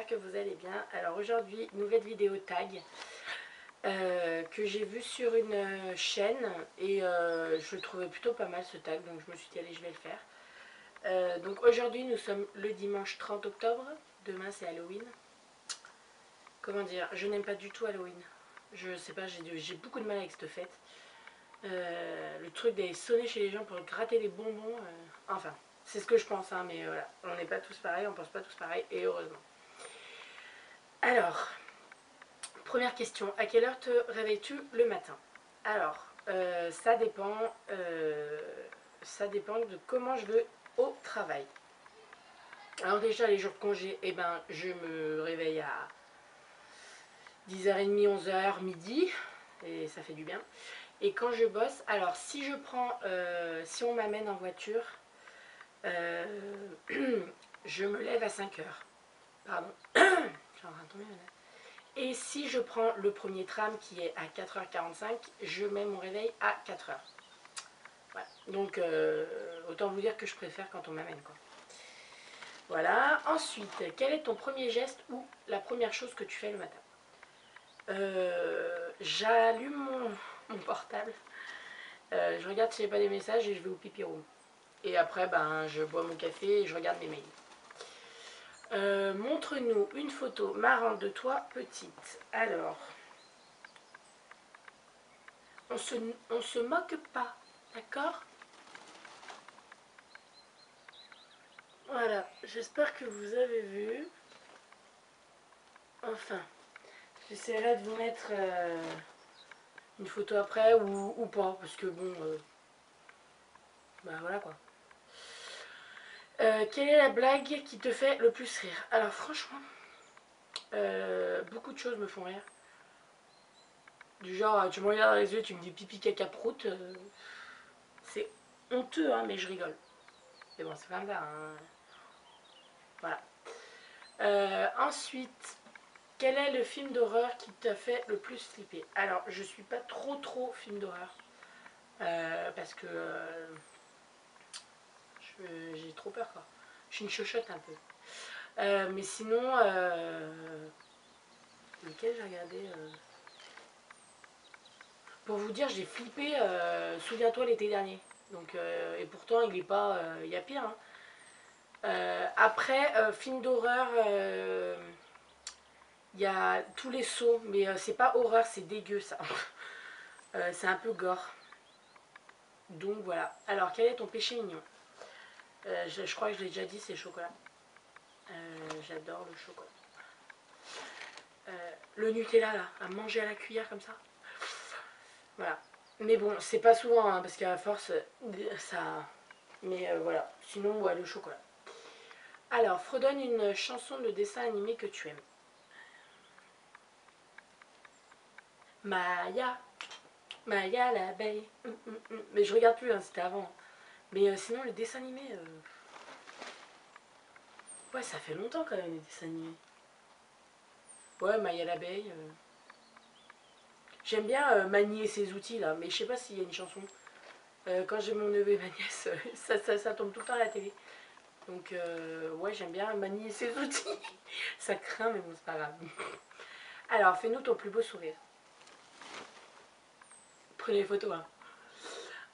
j'espère que vous allez bien. Alors aujourd'hui, nouvelle vidéo tag que j'ai vue sur une chaîne et je le trouvais plutôt pas mal ce tag, donc je me suis dit allez, je vais le faire. Donc aujourd'hui nous sommes le dimanche 30 octobre, demain c'est Halloween. Comment dire, je n'aime pas du tout Halloween. Je sais pas, j'ai beaucoup de mal avec cette fête. Le truc d'aller sonner chez les gens pour gratter les bonbons, enfin, c'est ce que je pense, hein, mais voilà, on n'est pas tous pareils, on pense pas tous pareil, et heureusement. Alors, première question, à quelle heure te réveilles-tu le matin? Alors, ça dépend de comment je vais au travail. Alors déjà, les jours de congé, eh ben, je me réveille à 10h30, 11h, midi, et ça fait du bien. Et quand je bosse, alors si je prends, si on m'amène en voiture, je me lève à 5h. Pardon. Et si je prends le premier tram qui est à 4h45, je mets mon réveil à 4h. Voilà. Donc autant vous dire que je préfère quand on m'amène, quoi. Voilà. Ensuite, quel est ton premier geste ou la première chose que tu fais le matin? J'allume mon portable. Je regarde s'il n'y a pas des messages et je vais au pipi room. Et après, ben, je bois mon café et je regarde mes mails. Montre-nous une photo marrante de toi petite. Alors, on se moque pas, d'accord? Voilà, j'espère que vous avez vu. Enfin, j'essaierai de vous mettre une photo après ou pas, parce que bon, bah voilà quoi. Quelle est la blague qui te fait le plus rire? Alors franchement, beaucoup de choses me font rire. Du genre, tu me regardes dans les yeux, tu me dis pipi caca prout. C'est honteux, hein, mais je rigole. Mais bon, c'est comme ça. Hein. Voilà. Ensuite, quel est le film d'horreur qui t'a fait le plus flipper? Alors, je suis pas trop film d'horreur. Parce que j'ai trop peur, quoi. Je suis une chochotte un peu. Mais sinon, lequel j'ai regardé Pour vous dire, j'ai flippé, souviens-toi, l'été dernier. Donc, et pourtant, il est pas. Il y a pire. Hein. Après, film d'horreur, il y a tous les sauts, mais c'est pas horreur, c'est dégueu ça. C'est un peu gore. Donc voilà. Alors, quel est ton péché mignon? Je crois que je l'ai déjà dit, c'est le chocolat. J'adore le chocolat. Le Nutella là, à manger à la cuillère comme ça. Voilà. Mais bon, c'est pas souvent, hein, parce qu'à force, ça. Mais voilà. Sinon, ouais, le chocolat. Alors, fredonne une chanson de dessin animé que tu aimes. Maya, Maya l'abeille. Mais je regarde plus, hein, c'était avant. Mais sinon, les dessins animés. Ouais, ça fait longtemps quand même, les dessins animés. Ouais, Maya l'abeille. J'aime bien manier ses outils là, mais je sais pas s'il y a une chanson. Quand j'ai mon neveu et ma nièce, ça tombe tout le temps à la télé. Donc, ouais, j'aime bien manier ses outils. Ça craint, mais bon, c'est pas grave. Alors, fais-nous ton plus beau sourire. Prenez les photos, hein.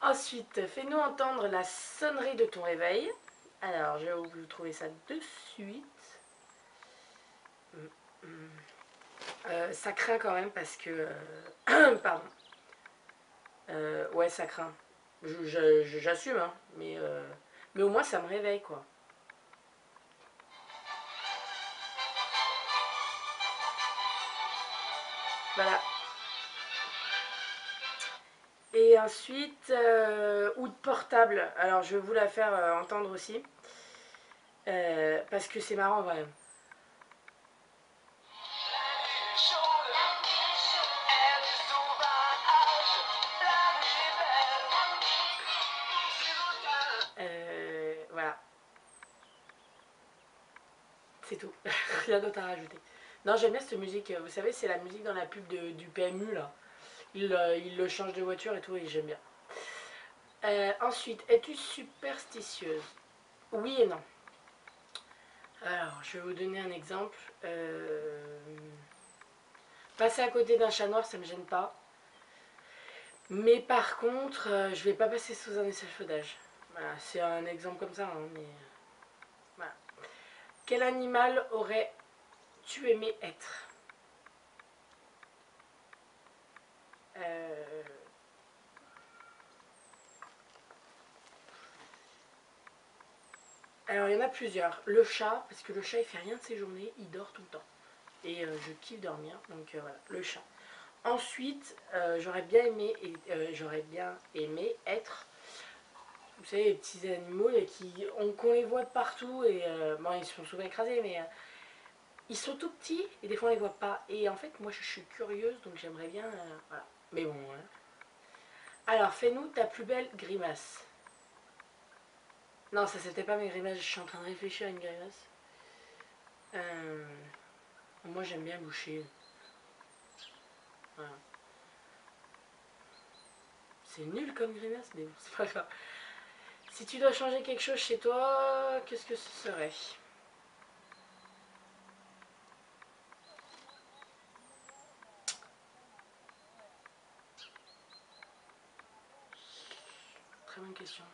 Ensuite, fais-nous entendre la sonnerie de ton réveil. Alors, je vais vous trouver ça de suite. Ça craint quand même parce que... pardon. Ouais, ça craint. J'assume, hein. Mais au moins, ça me réveille, quoi. Voilà. Et ensuite, oud portable. Alors, je vais vous la faire entendre aussi. Parce que c'est marrant, quand même. Voilà. C'est tout. Rien d'autre à rajouter. Non, j'aime bien cette musique. Vous savez, c'est la musique dans la pub du PMU, là. Il le change de voiture et tout, et j'aime bien. Ensuite, es-tu superstitieuse? Oui et non. Alors, je vais vous donner un exemple. Passer à côté d'un chat noir, ça me gêne pas. Mais par contre, je vais pas passer sous un échafaudage. Voilà, c'est un exemple comme ça, hein, mais voilà. Quel animal aurais-tu aimé être? Euh, Alors, il y en a plusieurs. Le chat, parce que le chat, il fait rien de ses journées, il dort tout le temps. Et je kiffe dormir, donc voilà, le chat. Ensuite, j'aurais bien aimé être, vous savez, les petits animaux qu'on les voit de partout et bon, ils sont souvent écrasés, mais ils sont tout petits et des fois on les voit pas. Et en fait, moi je suis curieuse, donc j'aimerais bien, voilà. Mais bon, hein. Alors, fais-nous ta plus belle grimace. Non, ça c'était pas mes grimaces, je suis en train de réfléchir à une grimace. Euh, Moi j'aime bien boucher. Voilà. C'est nul comme grimace, mais bon, c'est pas grave. Si tu dois changer quelque chose chez toi, qu'est-ce que ce serait? Très bonne question.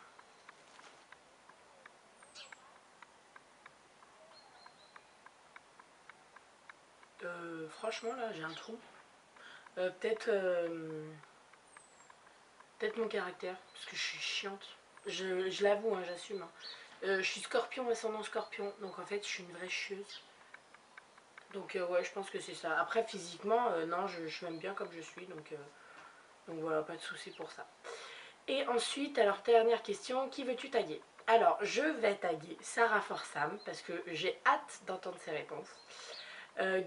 Franchement, là, j'ai un trou. Peut-être peut-être mon caractère, parce que je suis chiante. Je l'avoue, hein, j'assume, hein. Je suis scorpion, ascendant scorpion, donc en fait, je suis une vraie chieuse. Donc ouais, je pense que c'est ça. Après, physiquement, non, je m'aime bien comme je suis, donc voilà, pas de souci pour ça. Et ensuite, alors dernière question, qui veux-tu taguer? Alors, je vais taguer Sarah Forsam, parce que j'ai hâte d'entendre ses réponses.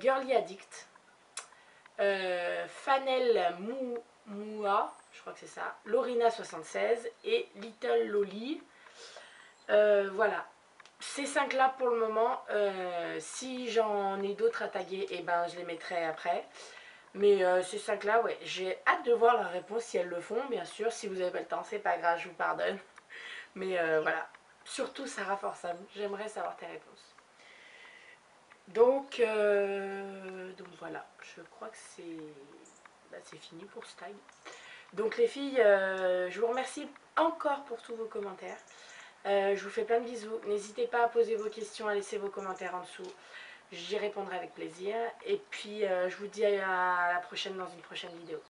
Girly Addict, Fanel Moua, je crois que c'est ça, Lorina76 et Little Loli. Voilà, ces 5 là pour le moment. Si j'en ai d'autres à taguer, et ben je les mettrai après. Mais ces 5 là, ouais, j'ai hâte de voir leur réponse si elles le font, bien sûr. Si vous n'avez pas le temps, c'est pas grave, je vous pardonne. Mais voilà, surtout Sarah Forsam, j'aimerais savoir tes réponses. Donc voilà, je crois que c'est fini pour ce tag. Donc les filles, je vous remercie encore pour tous vos commentaires. Je vous fais plein de bisous. N'hésitez pas à poser vos questions, à laisser vos commentaires en dessous. J'y répondrai avec plaisir. Et puis je vous dis à la prochaine dans une prochaine vidéo.